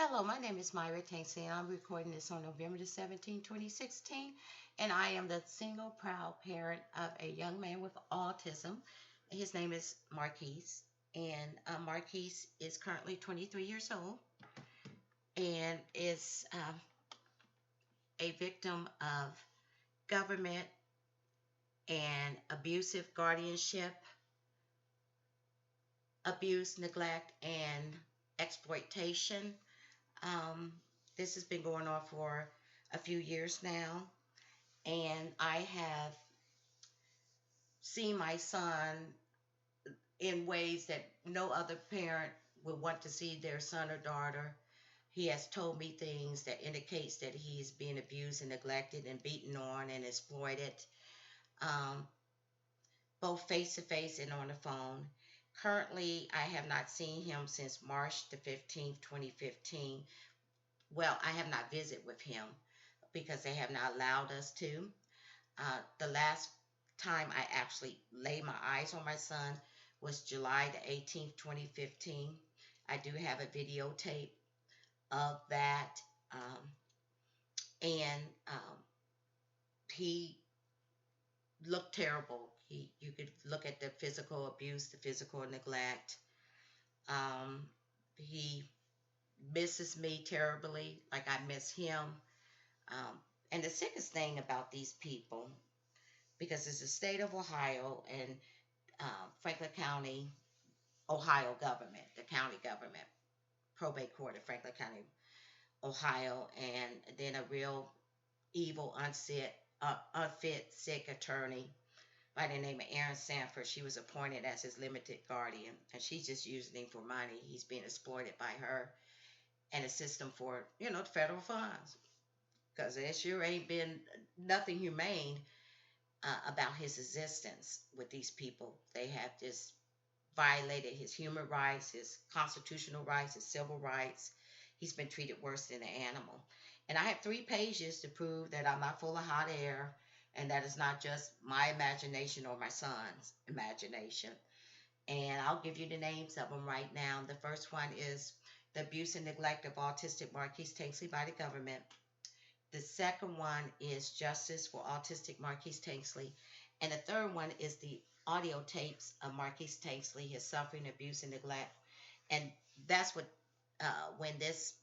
Hello, my name is Myra Tanksy, and I'm recording this on November the 17th, 2016. And I am the single proud parent of a young man with autism. His name is Marquis, and Marquis is currently 23 years old and is a victim of government and abusive guardianship, abuse, neglect, and exploitation. Um, this has been going on for a few years now, and I have seen my son in ways that no other parent would want to see their son or daughter. He has told me things that indicates that he is being abused and neglected and beaten on and exploited, um, both face to face and on the phone. Currently, I have not seen him since March the 15th, 2015. Well, I have not visited with him because they have not allowed us to. The last time I actually laid my eyes on my son was July the 18th, 2015. I do have a videotape of that. Um, and he looked terrible. You could look at the physical abuse, the physical neglect. Um, he misses me terribly, like I miss him. Um, and the sickest thing about these people, because it's the state of Ohio and Franklin County, Ohio government, the county government, probate court of Franklin County, Ohio, and then a real evil, unfit, sick attorney by the name of Erin Sanford. She was appointed as his limited guardian, and she's just using him for money. He's being exploited by her and the system for, federal funds. Because there sure ain't been nothing humane about his existence with these people. They have just violated his human rights, his constitutional rights, his civil rights. He's been treated worse than an animal. And I have 3 pages to prove that I'm not full of hot air and that it's not just my imagination or my son's imagination. And I'll give you the names of them right now. The first one is the abuse and neglect of autistic Marquis Tanksley by the government. The second one is Justice for Autistic Marquis Tanksley. And the third one is the audio tapes of Marquis Tanksley, his suffering, abuse, and neglect. And that's what, when this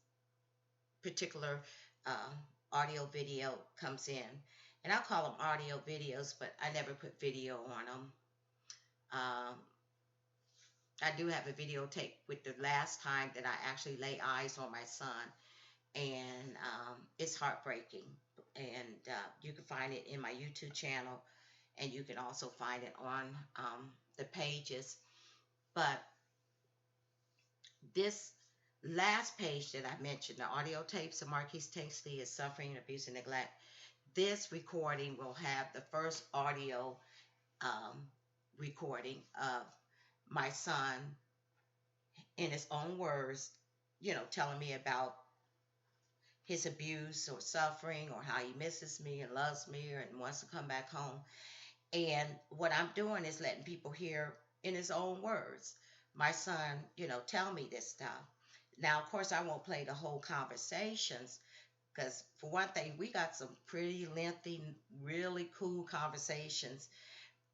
particular uh, audio video comes in. And I'll call them audio videos, but I never put video on them. I do have a videotape with the last time that I actually lay eyes on my son, and it's heartbreaking. And you can find it in my YouTube channel, and you can also find it on the pages. But this last page that I mentioned, the audio tapes of Marquis Tanksley is suffering, abuse, and neglect. This recording will have the first audio recording of my son in his own words, telling me about his abuse or suffering or how he misses me and loves me and wants to come back home. And what I'm doing is letting people hear in his own words, my son, tell me this stuff. Now, of course, I won't play the whole conversations because, for one thing, we got some pretty lengthy, really cool conversations,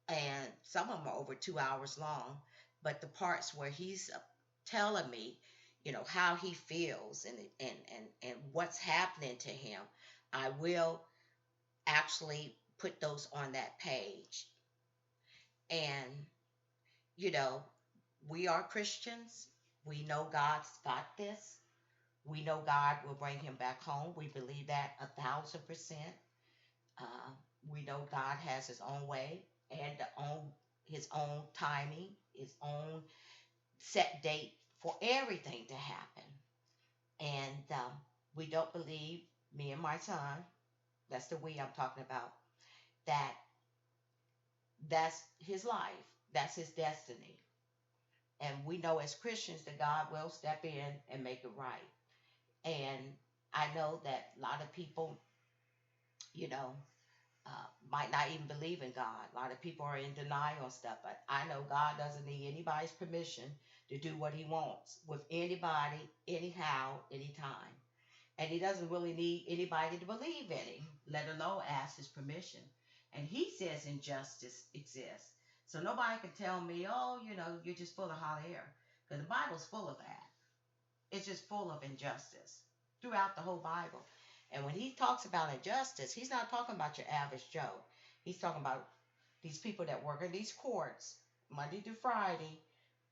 and some of them are over 2 hours long. But the parts where he's telling me, how he feels and what's happening to him, I will actually put those on that page. And, you know, we are Christians. We know God's got this. We know God will bring him back home. We believe that 1,000%. Uh, we know God has his own way and his own timing, his own set date for everything to happen. And we don't believe, me and my son, that's the we I'm talking about, that that's his life, that's his destiny. And we know as Christians that God will step in and make it right. And I know that a lot of people, you know, might not even believe in God. A lot of people are in denial and stuff, but I know God doesn't need anybody's permission to do what He wants with anybody, anyhow, anytime. And He doesn't really need anybody to believe in Him, let alone ask His permission. And He says injustice exists. So nobody can tell me, oh, you're just full of hot air. Because the Bible's full of that. It's just full of injustice throughout the whole Bible. And when He talks about injustice, He's not talking about your average Joe. He's talking about these people that work in these courts Monday through Friday,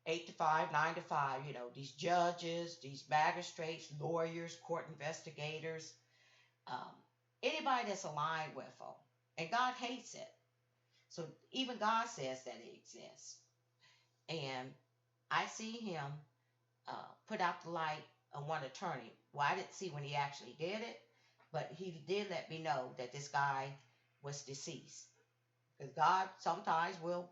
8 to 5, 9 to 5. These judges, these magistrates, lawyers, court investigators, um, anybody that's aligned with them. And God hates it. So even God says that it exists. And I see Him put out the light on one attorney. Well, I didn't see when he actually did it, but He did let me know that this guy was deceased. Because God sometimes will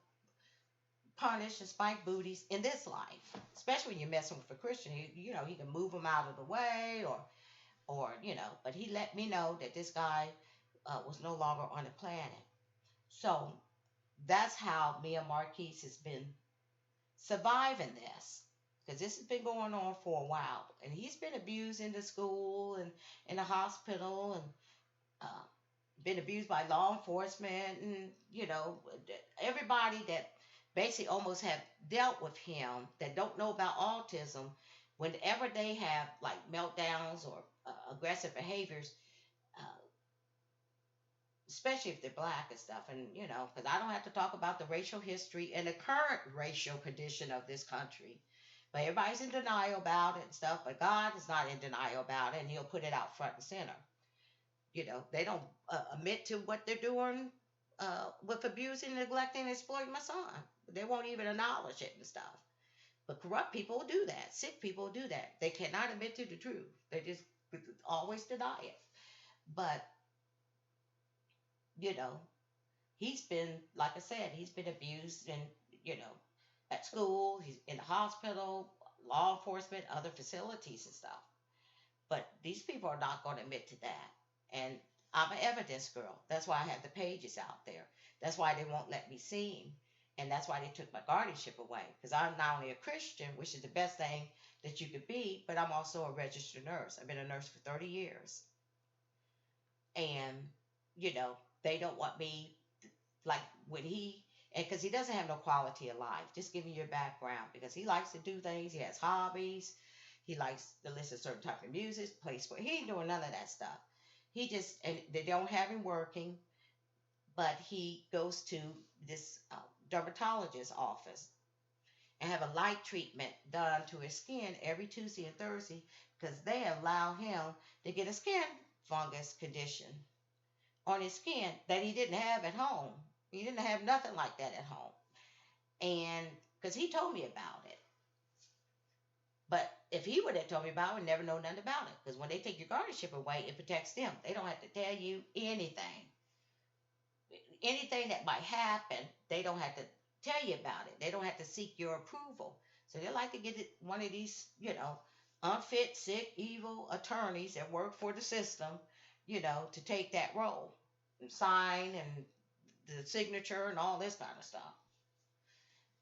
punish and spike booties in this life, especially when you're messing with a Christian. He can move them out of the way, or. But He let me know that this guy was no longer on the planet. So that's how me and Marquis has been surviving this, because this has been going on for a while, and he's been abused in the school and in the hospital, and uh, been abused by law enforcement, and everybody that basically almost have dealt with him that don't know about autism. Whenever they have like meltdowns or aggressive behaviors, uh, especially if they're black and stuff, and because I don't have to talk about the racial history and the current racial condition of this country, but everybody's in denial about it and stuff. But God is not in denial about it, and He'll put it out front and center. They don't admit to what they're doing with abusing, neglecting, and exploiting my son. They won't even acknowledge it and stuff. But corrupt people do that. Sick people do that. They cannot admit to the truth. They just always deny it. But you know, he's been, like I said, he's been abused and you know, at school, he's in the hospital, law enforcement, other facilities and stuff. But these people are not going to admit to that. And I'm an evidence girl. That's why I have the pages out there. That's why they won't let me see him. And that's why they took my guardianship away. Because I'm not only a Christian, which is the best thing that you could be, but I'm also a registered nurse. I've been a nurse for 30 years. And, you know, they don't want me, like, when he, and because he doesn't have no quality of life. Just give me your background. Because he likes to do things. He has hobbies. He likes to listen to certain type of music, play sport. He ain't doing none of that stuff. He just, and they don't have him working, but he goes to this dermatologist office and have a light treatment done to his skin every Tuesday and Thursday because they allow him to get a skin fungus condition on his skin that he didn't have at home. He didn't have nothing like that at home. And because he told me about it. But if he would have told me about it, I would never know nothing about it. Because when they take your guardianship away, it protects them. They don't have to tell you anything. Anything that might happen, they don't have to tell you about it. They don't have to seek your approval. So they like to get one of these, unfit, sick, evil attorneys that work for the system, to take that role and sign and the signature and all this kind of stuff.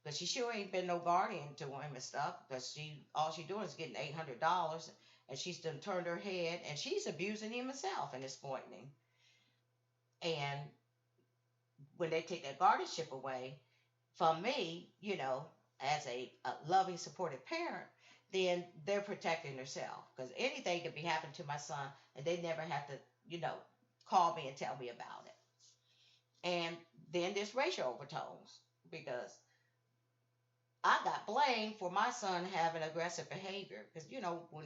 But she sure ain't been no guardian to him and stuff because all she doing is getting $800 and she's done turned her head and she's abusing him herself and exploiting him. And when they take that guardianship away from me, as a loving, supportive parent, then they're protecting themselves because anything could be happening to my son and they never have to, call me and tell me about it. And then there's racial overtones because I got blamed for my son having aggressive behavior because when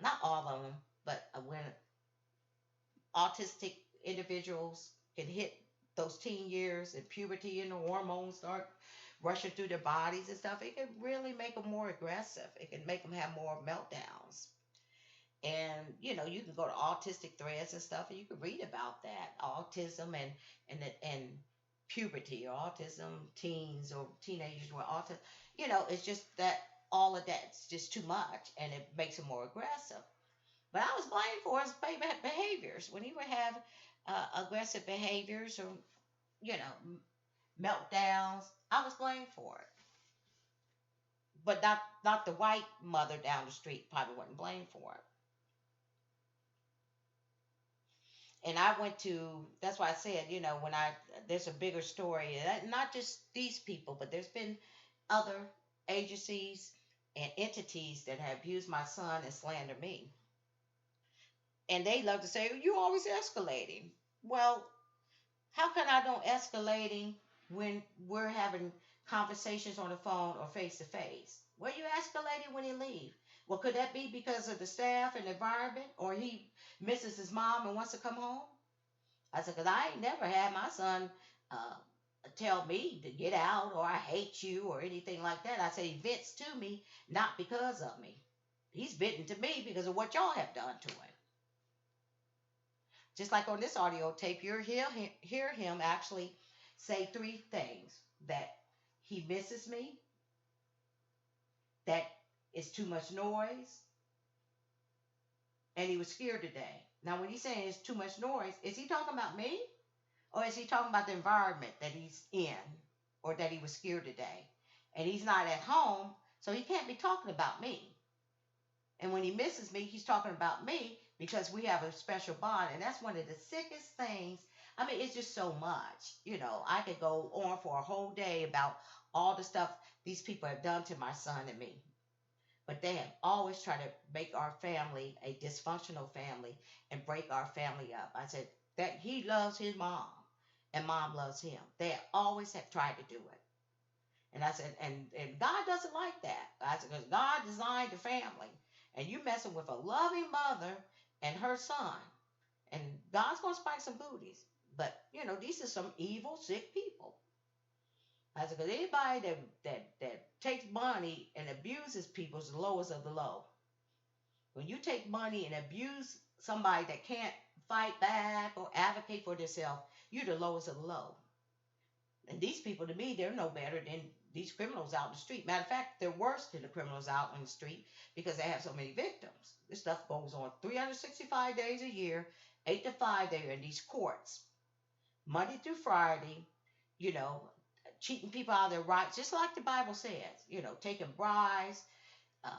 not all of them, but when autistic individuals can hit those teen years and puberty and the hormones start rushing through their bodies and stuff, it can really make them more aggressive. It can make them have more meltdowns. And you can go to autistic threads and stuff, and you can read about that autism and puberty or autism, teens or teenagers with autism. It's just that all of that's just too much, and it makes them more aggressive. But I was blamed for his behaviors when he would have aggressive behaviors or, you know, meltdowns, I was blamed for it. But not the white mother down the street probably wasn't blamed for it. And I went to, that's why I said, when there's a bigger story, not just these people, but there's been other agencies and entities that have abused my son and slander me. And they love to say, you're always escalating. Well, how can I don't escalating when we're having conversations on the phone or face to face? Well, you escalating when he leave. Well, could that be because of the staff and environment, or he misses his mom and wants to come home? I said, because I ain't never had my son uh, tell me to get out or I hate you or anything like that. I said he vents to me, not because of me. He's venting to me because of what y'all have done to him. Just like on this audio tape, you hear him actually say three things: that he misses me, that it's too much noise, and he was scared today. Now, when he's saying it's too much noise, is he talking about me? Or is he talking about the environment that he's in or that he was scared today? And he's not at home, so he can't be talking about me. And when he misses me, he's talking about me because we have a special bond. And that's one of the sickest things. I mean, it's just so much. I could go on for a whole day about all the stuff these people have done to my son and me. But they have always tried to make our family a dysfunctional family and break our family up. I said that he loves his mom and mom loves him. They always have tried to do it. And I said, and God doesn't like that. I said, because God designed the family. And you messing with a loving mother and her son. And God's going to spike some booties. But, these are some evil, sick people. I said, because anybody that takes money and abuses people is the lowest of the low. When you take money and abuse somebody that can't fight back or advocate for themselves, you're the lowest of the low. And these people, to me, they're no better than these criminals out in the street. Matter of fact, they're worse than the criminals out on the street because they have so many victims. This stuff goes on 365 days a year, 8 to 5 there in these courts, Monday through Friday, you know, cheating people out of their rights, just like the Bible says, taking bribes, uh,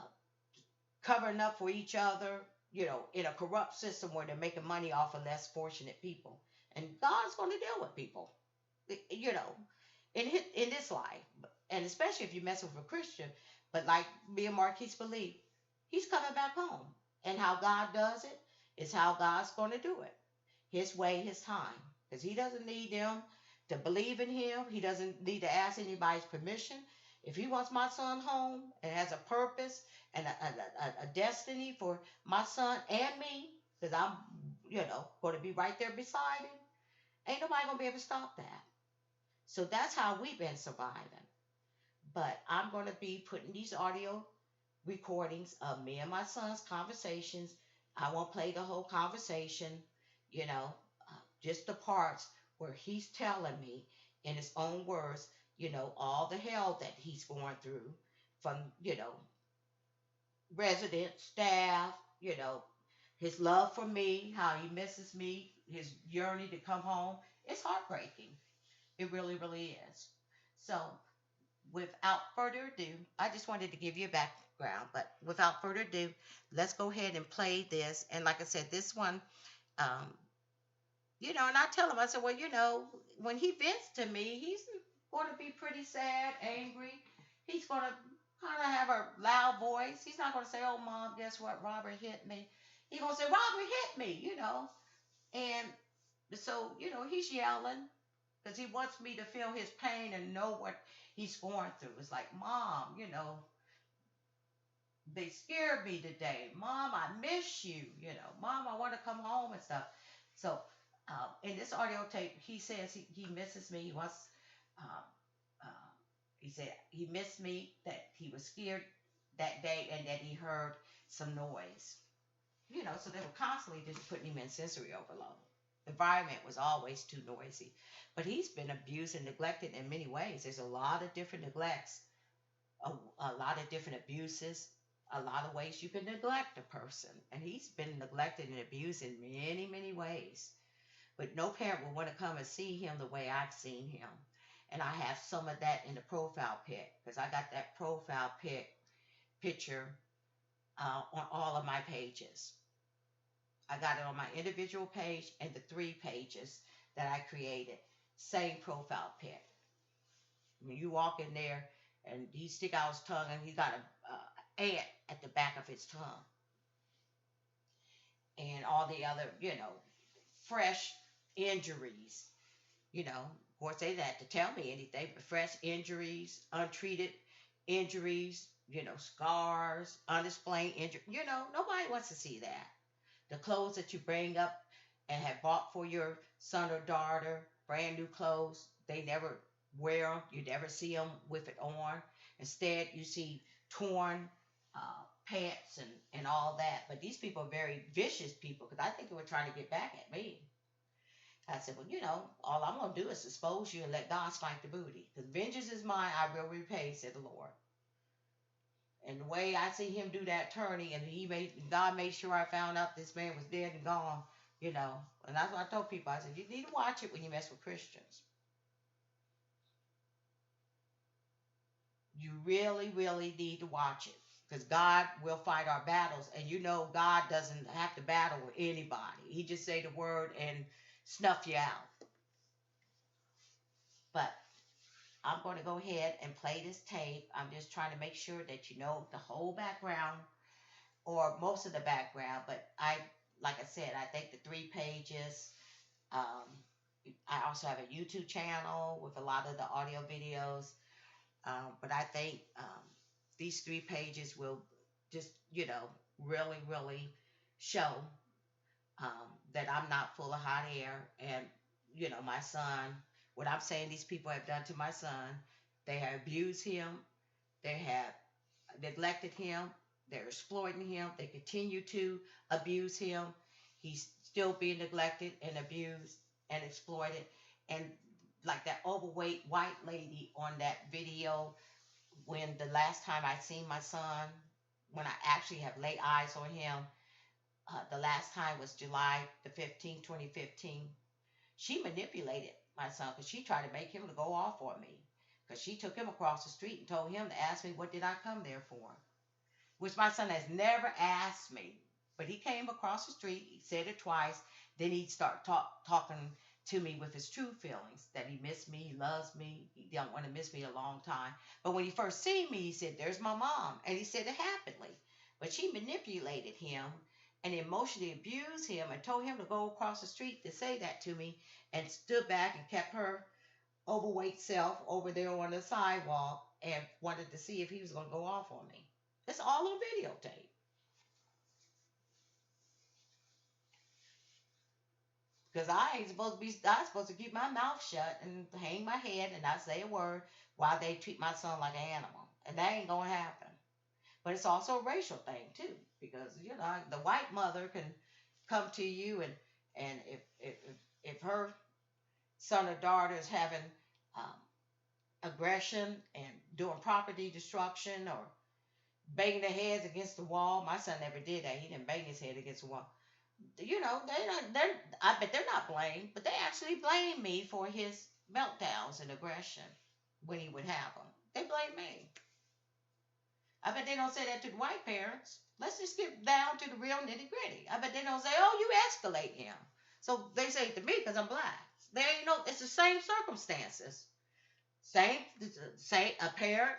covering up for each other, in a corrupt system where they're making money off of less fortunate people. And God's going to deal with people, you know, in this life. And especially if you mess with a Christian. But like me and Marquis believe, he's coming back home. And how God does it is how God's going to do it. His way, his time. Because he doesn't need them to believe in him. He doesn't need to ask anybody's permission. If he wants my son home and has a purpose and a destiny for my son and me, because I'm, going to be right there beside him, ain't nobody going to be able to stop that. So that's how we've been surviving. But I'm going to be putting these audio recordings of me and my son's conversations. I won't play the whole conversation, just the parts where he's telling me in his own words, all the hell that he's going through from, residents, staff, his love for me, how he misses me, his yearning to come home. It's heartbreaking. It really, really is. So, without further ado, I just wanted to give you a background, but without further ado, let's go ahead and play this. And like I said, this one, um, and I tell him, I said, well, when he vents to me, he's going to be pretty sad, angry. He's going to kind of have a loud voice. He's not going to say, oh, Mom, guess what? Robert hit me. He's going to say, Robert hit me. And so, he's yelling because he wants me to feel his pain and know what he's going through. It's like, Mom, they scared me today. Mom, I miss you. Mom, I want to come home and stuff. So in this audio tape, he says he misses me. He wants, um, he said he missed me, that he was scared that day and that he heard some noise. So they were constantly just putting him in sensory overload. The environment was always too noisy. But he's been abused and neglected in many ways. There's a lot of different neglects, a lot of different abuses, a lot of ways you can neglect a person. And he's been neglected and abused in many, many ways. but no parent will want to come and see him the way I've seen him. And I have some of that in the profile pic because I got that profile picture on all of my pages. I got it on my individual page and the 3 pages that I created. Same profile pic. When you walk in there and he stick out his tongue and he got a ant at the back of his tongue and all the other, fresh injuries. Of course, they didn't have to tell me anything, but fresh injuries, untreated injuries, scars, unexplained injury. Nobody wants to see that. The clothes that you bring up and have bought for your son or daughter, brand new clothes, they never wear them. You never see them with it on. Instead, you see torn pants and all that. But these people are very vicious people because I think they were trying to get back at me. I said, well, all I'm going to do is expose you and let God fight the booty. Because vengeance is mine, I will repay, said the Lord. And the way I see him do that turning, and God made sure I found out this man was dead and gone, And that's what I told people. I said, you need to watch it when you mess with Christians. You really, really need to watch it. Because God will fight our battles. And God doesn't have to battle with anybody. He just say the word and snuff you out. But I'm going to go ahead and play this tape. I'm just trying to make sure that you know the whole background or most of the background. But like I said, I think the 3 pages. I also have a YouTube channel with a lot of the audio videos. But I think these 3 pages will just, really, really show that I'm not full of hot air. And, my son, what I'm saying these people have done to my son, they have abused him, they have neglected him, they're exploiting him, they continue to abuse him. He's still being neglected and abused and exploited. And like that overweight white lady on that video, when the last time I seen my son, when I actually have laid eyes on him, the last time was July the 15th, 2015. She manipulated my son because she tried to make him to go off on me. Because she took him across the street and told him to ask me what did I come there for. Which my son has never asked me. But he came across the street, he said it twice, then he'd start talking to me with his true feelings, that he missed me, he loves me, he don't want to miss me a long time. But when he first seen me, he said, there's my mom. And he said it happily. But she manipulated him and emotionally abused him and told him to go across the street to say that to me and stood back and kept her overweight self over there on the sidewalk and wanted to see if he was going to go off on me. It's all on videotape. Because I'm supposed to keep my mouth shut and hang my head and not say a word while they treat my son like an animal. And that ain't going to happen. But it's also a racial thing, too. Because, the white mother can come to you and if her son or daughter is having aggression and doing property destruction or banging their heads against the wall. My son never did that. He didn't bang his head against the wall. I bet they're not blamed, but they actually blame me for his meltdowns and aggression when he would have them. They blame me. I bet they don't say that to the white parents. Let's just get down to the real nitty gritty. I bet they don't say, oh, you escalate him. So they say it to me because I'm black. There ain't it's the same circumstances. Say a parent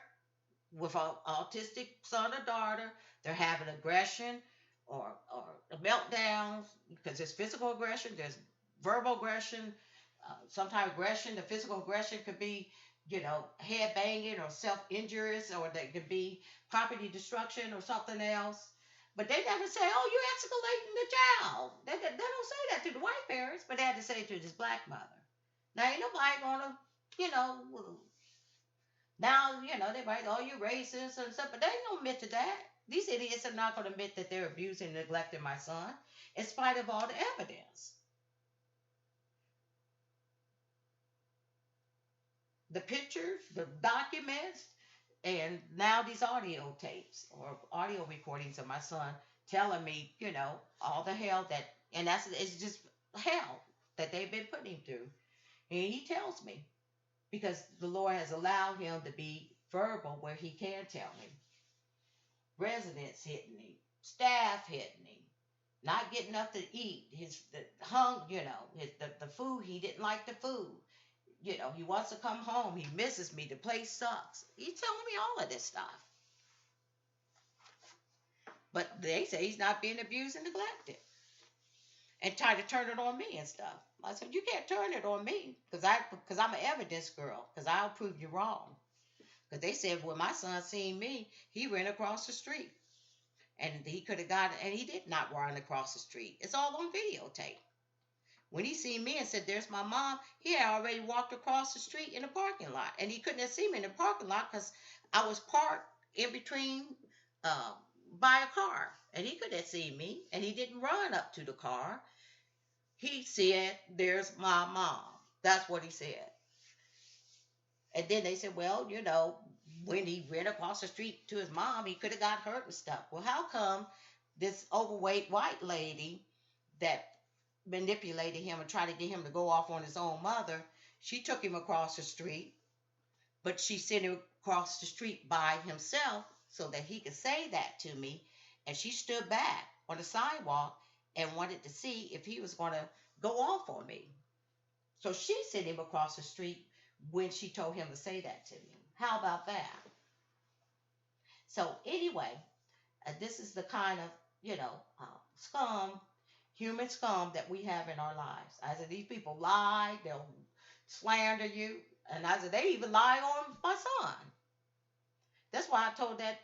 with an autistic son or daughter, they're having aggression or meltdowns because there's physical aggression, there's verbal aggression, sometimes aggression. The physical aggression could be, head banging or self-injurious, or they could be property destruction or something else. But they never say, oh, you're escalating the child. They don't say that to the white parents, but they had to say it to this black mother. Now, ain't nobody gonna, now, they might, oh, you racist and stuff, but they ain't gonna admit to that. These idiots are not gonna admit that they're abusing and neglecting my son, in spite of all the evidence. The pictures, the documents, and now these audio tapes or audio recordings of my son telling me, all the hell it's just hell. that they've been putting him through. And he tells me because the Lord has allowed him to be verbal where he can tell me. Residents hitting him, staff hitting him, not getting enough to eat, the food, he didn't like the food. He wants to come home, he misses me, the place sucks. He's telling me all of this stuff. But they say he's not being abused and neglected. And try to turn it on me and stuff. I said, you can't turn it on me because I'm an evidence girl because I'll prove you wrong. Because they said when my son seen me, he ran across the street. And he could have got, and he did not run across the street. It's all on videotape. When he seen me and said, there's my mom, he had already walked across the street in the parking lot. And he couldn't have seen me in the parking lot because I was parked in between uh, by a car. And he couldn't have seen me. And he didn't run up to the car. He said, there's my mom. That's what he said. And then they said, well, when he ran across the street to his mom, he could have got hurt and stuff. Well, how come this overweight white lady that manipulated him and tried to get him to go off on his own mother, she took him across the street, but she sent him across the street by himself so that he could say that to me. And she stood back on the sidewalk and wanted to see if he was going to go off on me. So she sent him across the street when she told him to say that to me. How about that? So anyway, this is the kind of, scum, human scum that we have in our lives. I said, these people lie, they'll slander you. And I said, they even lie on my son. That's why I told that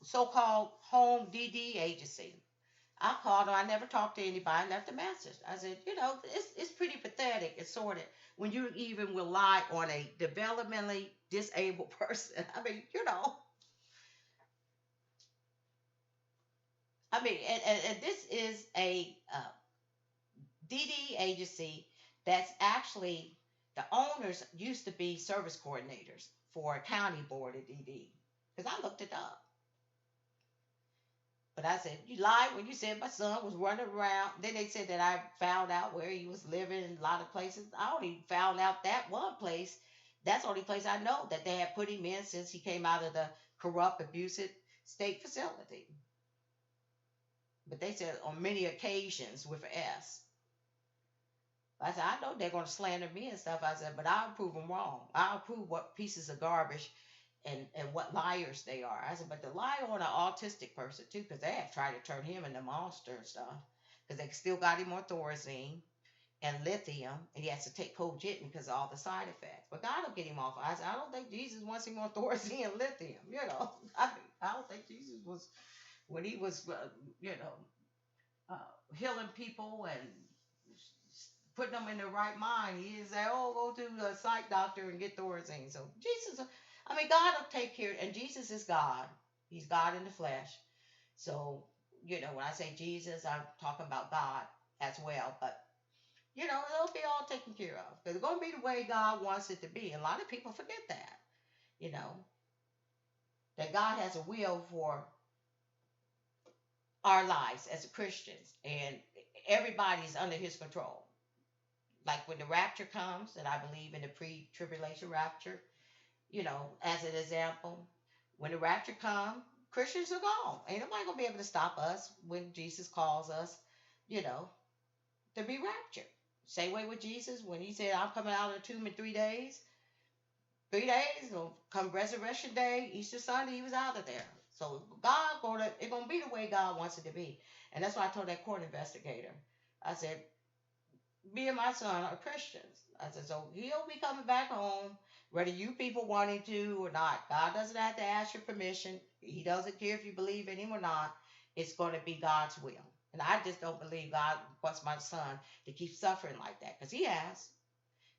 so-called home DD agency. I called her. I never talked to anybody. Left a message. I said, it's pretty pathetic and sordid when you even will lie on a developmentally disabled person. And this is a DD agency that's actually the owners used to be service coordinators for a county board of DD because I looked it up. But I said, you lied when you said my son was running around. Then they said that I found out where he was living in a lot of places. I only found out that one place. That's the only place I know that they had put him in since he came out of the corrupt, abusive state facility. But they said on many occasions with an S. I said, I know they're going to slander me and stuff. I said, but I'll prove them wrong. I'll prove what pieces of garbage and what liars they are. I said, but to lie on an autistic person too, because they have tried to turn him into a monster and stuff, because they still got him on Thorazine and lithium, and he has to take Cogentin because of all the side effects. But God will get him off. I said, I don't think Jesus wants him on Thorazine and lithium. I don't think Jesus was, when he was, healing people and putting them in the right mind, he didn't say, oh, go to a psych doctor and get Thorazine. So Jesus, God will take care, and Jesus is God. He's God in the flesh. So, when I say Jesus, I'm talking about God as well. But, it'll be all taken care of. Because it's going to be the way God wants it to be. And a lot of people forget that, that God has a will for our lives as Christians. And everybody's under his control. Like when the rapture comes, and I believe in the pre-tribulation rapture, as an example, when the rapture comes, Christians are gone. Ain't nobody gonna be able to stop us when Jesus calls us, to be raptured. Same way with Jesus when he said, I'm coming out of the tomb in 3 days. 3 days, come resurrection day, Easter Sunday, he was out of there. So it's gonna be the way God wants it to be. And that's why I told that court investigator. I said, me and my son are Christians. I said, so he'll be coming back home, whether you people want him to or not. God doesn't have to ask your permission. He doesn't care if you believe in him or not. It's going to be God's will. And I just don't believe God wants my son to keep suffering like that, because he has.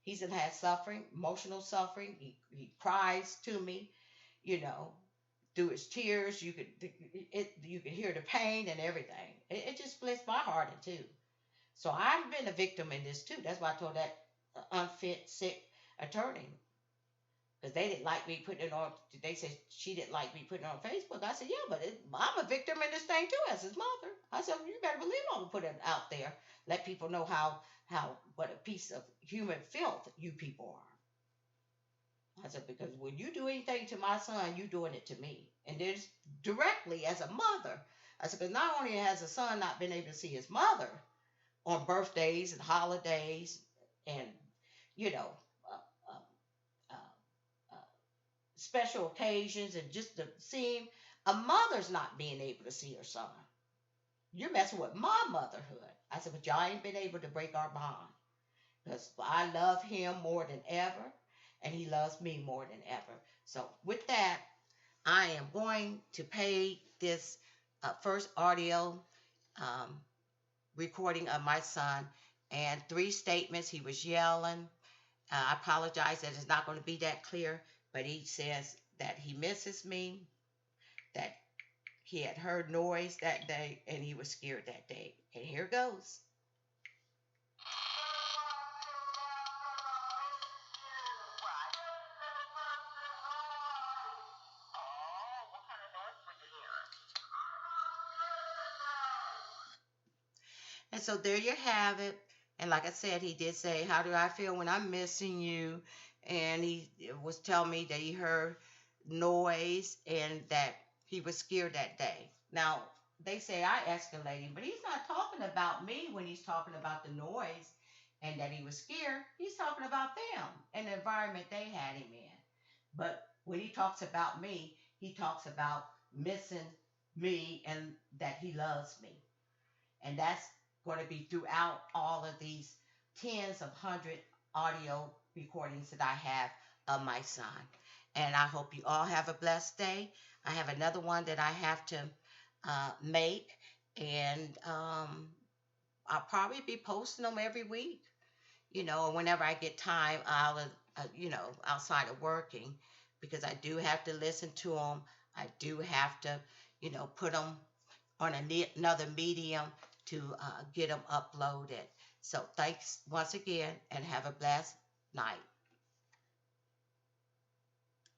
He's had suffering, emotional suffering. He cries to me, through his tears. You could hear the pain and everything. It just splits my heart in two. So I've been a victim in this too. That's why I told that unfit, sick attorney. because they didn't like me putting it on. They said she didn't like me putting it on Facebook. I said, yeah, but I'm a victim in this thing too, as his mother. I said, well, you better believe I'm gonna put it out there, let people know how what a piece of human filth you people are. I said, because when you do anything to my son, you doing it to me, and there's directly as a mother. I said, because not only has a son not been able to see his mother on birthdays and holidays, and you know. Uh, uh, uh, Special occasions and just to see him. A mother's not being able to see her son. You're messing with my motherhood. I said, but y'all ain't been able to break our bond because I love him more than ever and he loves me more than ever. So with that, I am going to pay this first audio um, recording of my son and three statements. He was yelling. I apologize that it's not going to be that clear, but he says that he misses me, that he had heard noise that day, and he was scared that day. And here goes. And so there you have it. And like I said, he did say, how do I feel when I'm missing you? And he was telling me that he heard noise and that he was scared that day. Now, they say I escalated, but he's not talking about me when he's talking about the noise and that he was scared. He's talking about them and the environment they had him in. But when he talks about me, he talks about missing me and that he loves me. And that's going to be throughout all of these tens of hundred audio recordings that I have of my son. And I hope you all have a blessed day. I have another one that I have to make, and I'll probably be posting them every week. Whenever I get time, outside of working, because I do have to listen to them. I do have to, put them on another medium to get them uploaded. So thanks once again and have a blessed night.